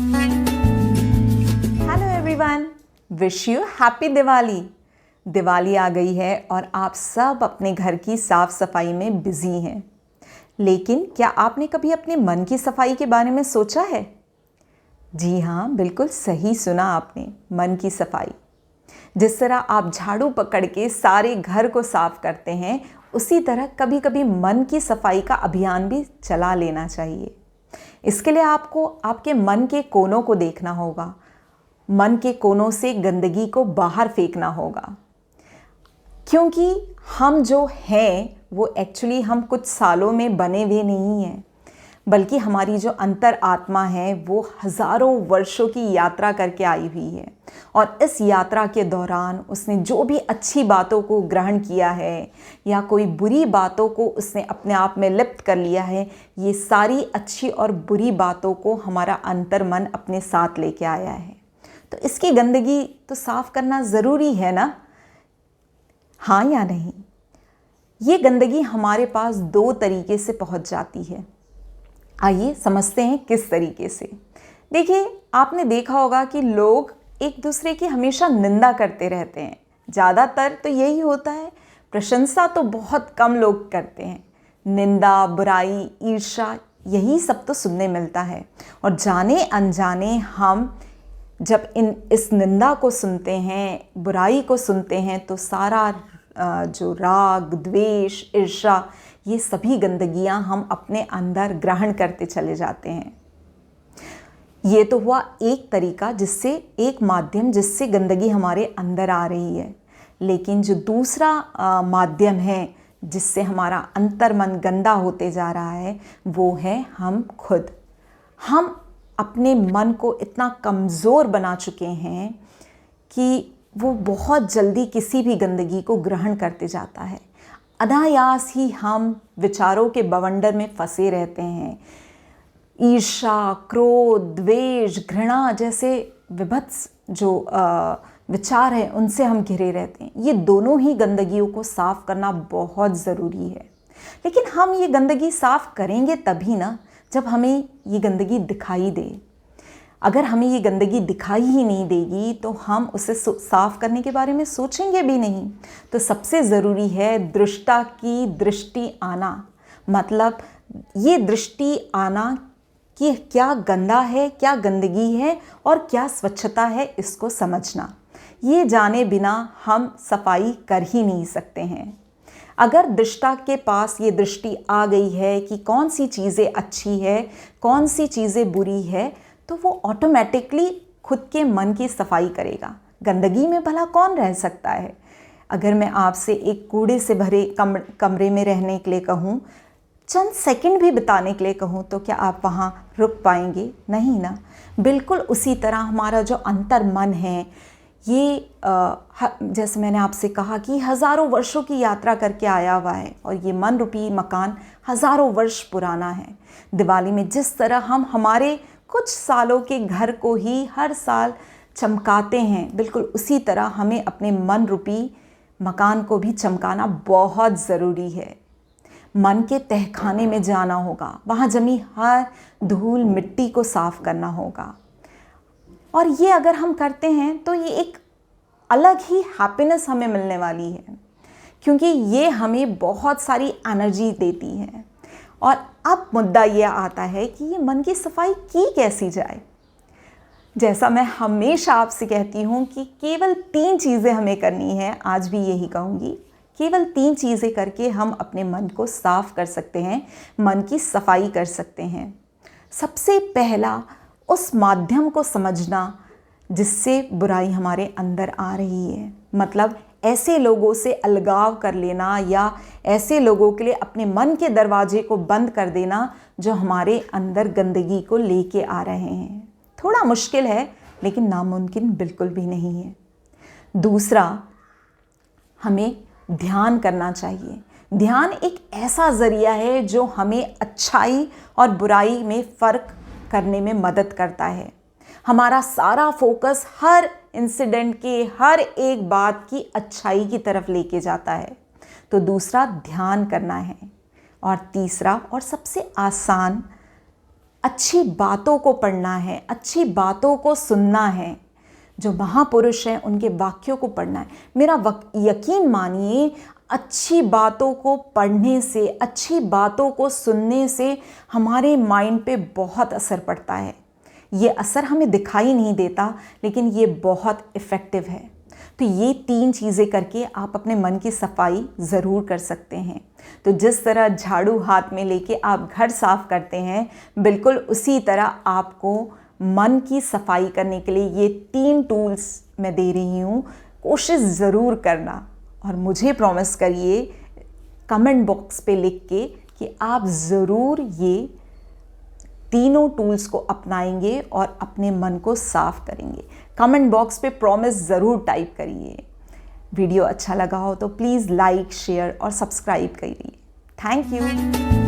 Hello everyone, wish you happy Diwali. Diwali आ गई है और आप सब अपने घर की साफ सफाई में बिजी हैं। लेकिन क्या आपने कभी अपने मन की सफाई के बारे में सोचा है? जी हाँ, बिल्कुल सही सुना आपने, मन की सफाई। जिस तरह आप झाड़ू पकड़ के सारे घर को साफ करते हैं, उसी तरह कभी कभी मन की सफाई का अभियान भी चला लेना चाहिए। इसके लिए आपको आपके मन के कोनों को देखना होगा। मन के कोनों से गंदगी को बाहर फेंकना होगा, क्योंकि हम जो हैं वो एक्चुअली हम कुछ सालों में बने हुए नहीं हैं, बल्कि हमारी जो अंतर आत्मा है वो हज़ारों वर्षों की यात्रा करके आई हुई है। और इस यात्रा के दौरान उसने जो भी अच्छी बातों को ग्रहण किया है या कोई बुरी बातों को उसने अपने आप में लिप्त कर लिया है, ये सारी अच्छी और बुरी बातों को हमारा अंतर मन अपने साथ लेके आया है। तो इसकी गंदगी तो साफ करना ज़रूरी है ना? हाँ या नहीं? ये गंदगी हमारे पास दो तरीके से पहुंच जाती है। आइए समझते हैं किस तरीके से। देखिए, आपने देखा होगा कि लोग एक दूसरे की हमेशा निंदा करते रहते हैं। ज़्यादातर तो यही होता है, प्रशंसा तो बहुत कम लोग करते हैं। निंदा, बुराई, ईर्ष्या, यही सब तो सुनने मिलता है। और जाने अनजाने हम जब इस निंदा को सुनते हैं, बुराई को सुनते हैं, तो सारा जो राग, द्वेष, ईर्ष्या, ये सभी गंदगियां हम अपने अंदर ग्रहण करते चले जाते हैं। ये तो हुआ एक तरीका, एक माध्यम जिससे गंदगी हमारे अंदर आ रही है। लेकिन जो दूसरा माध्यम है जिससे हमारा अंतर्मन गंदा होते जा रहा है, वो है हम खुद। हम अपने मन को इतना कमज़ोर बना चुके हैं कि वो बहुत जल्दी किसी भी गंदगी को ग्रहण करते जाता है। अनायास ही हम विचारों के बवंडर में फंसे रहते हैं। ईर्ष्या, क्रोध, द्वेष, घृणा जैसे विभत्स जो विचार हैं, उनसे हम घिरे रहते हैं। ये दोनों ही गंदगियों को साफ करना बहुत ज़रूरी है। लेकिन हम ये गंदगी साफ करेंगे तभी ना, जब हमें ये गंदगी दिखाई दे। अगर हमें ये गंदगी दिखाई ही नहीं देगी तो हम उसे साफ करने के बारे में सोचेंगे भी नहीं। तो सबसे ज़रूरी है दृष्टा की दृष्टि आना। मतलब ये दृष्टि आना कि क्या गंदा है, क्या गंदगी है और क्या स्वच्छता है, इसको समझना। ये जाने बिना हम सफाई कर ही नहीं सकते हैं। अगर दृष्टा के पास ये दृष्टि आ गई है कि कौन सी चीज़ें अच्छी है, कौन सी चीज़ें बुरी है, तो वो ऑटोमेटिकली खुद के मन की सफाई करेगा। गंदगी में भला कौन रह सकता है? अगर मैं आपसे एक कूड़े से भरे कमरे में रहने के लिए कहूँ, चंद सेकंड भी बिताने के लिए कहूँ, तो क्या आप वहाँ रुक पाएंगे? नहीं ना। बिल्कुल उसी तरह हमारा जो अंतर मन है, ये जैसे मैंने आपसे कहा कि हज़ारों वर्षों की यात्रा करके आया हुआ है और ये मन रूपी मकान हज़ारों वर्ष पुराना है। दिवाली में जिस तरह हम हमारे कुछ सालों के घर को ही हर साल चमकाते हैं, बिल्कुल उसी तरह हमें अपने मन रूपी मकान को भी चमकाना बहुत ज़रूरी है। मन के तहखाने में जाना होगा, वहाँ जमी हर धूल मिट्टी को साफ करना होगा। और ये अगर हम करते हैं तो ये एक अलग ही हैप्पीनेस हमें मिलने वाली है, क्योंकि ये हमें बहुत सारी एनर्जी देती है। और अब मुद्दा ये आता है कि ये मन की सफाई की कैसी जाए। जैसा मैं हमेशा आपसे कहती हूँ कि केवल 3 चीज़ें हमें करनी है, आज भी यही कहूँगी। केवल 3 चीज़ें करके हम अपने मन को साफ कर सकते हैं, मन की सफाई कर सकते हैं। सबसे पहला, उस माध्यम को समझना जिससे बुराई हमारे अंदर आ रही है। मतलब ऐसे लोगों से अलगाव कर लेना या ऐसे लोगों के लिए अपने मन के दरवाजे को बंद कर देना जो हमारे अंदर गंदगी को लेके आ रहे हैं। थोड़ा मुश्किल है, लेकिन नामुमकिन बिल्कुल भी नहीं है। दूसरा, हमें ध्यान करना चाहिए। ध्यान एक ऐसा ज़रिया है जो हमें अच्छाई और बुराई में फ़र्क करने में मदद करता है। हमारा सारा फोकस हर इंसिडेंट के, हर एक बात की अच्छाई की तरफ लेके जाता है। तो दूसरा ध्यान करना है। और तीसरा और सबसे आसान अच्छी बातों को पढ़ना है, अच्छी बातों को सुनना है, जो महापुरुष हैं उनके वाक्यों को पढ़ना है। मेरा यकीन मानिए, अच्छी बातों को पढ़ने से, अच्छी बातों को सुनने से हमारे माइंड पे बहुत असर पड़ता है। ये असर हमें दिखाई नहीं देता, लेकिन ये बहुत इफ़ेक्टिव है। तो ये 3 चीज़ें करके आप अपने मन की सफाई ज़रूर कर सकते हैं। तो जिस तरह झाड़ू हाथ में लेके आप घर साफ करते हैं, बिल्कुल उसी तरह आपको मन की सफाई करने के लिए ये 3 टूल्स मैं दे रही हूँ। कोशिश ज़रूर करना और मुझे प्रॉमिस करिए कमेंट बॉक्स पे लिख के कि आप ज़रूर ये तीनों टूल्स को अपनाएंगे और अपने मन को साफ करेंगे। कमेंट बॉक्स पे प्रॉमिस ज़रूर टाइप करिए। वीडियो अच्छा लगा हो तो प्लीज़ लाइक, शेयर और सब्सक्राइब करिए। Thank you.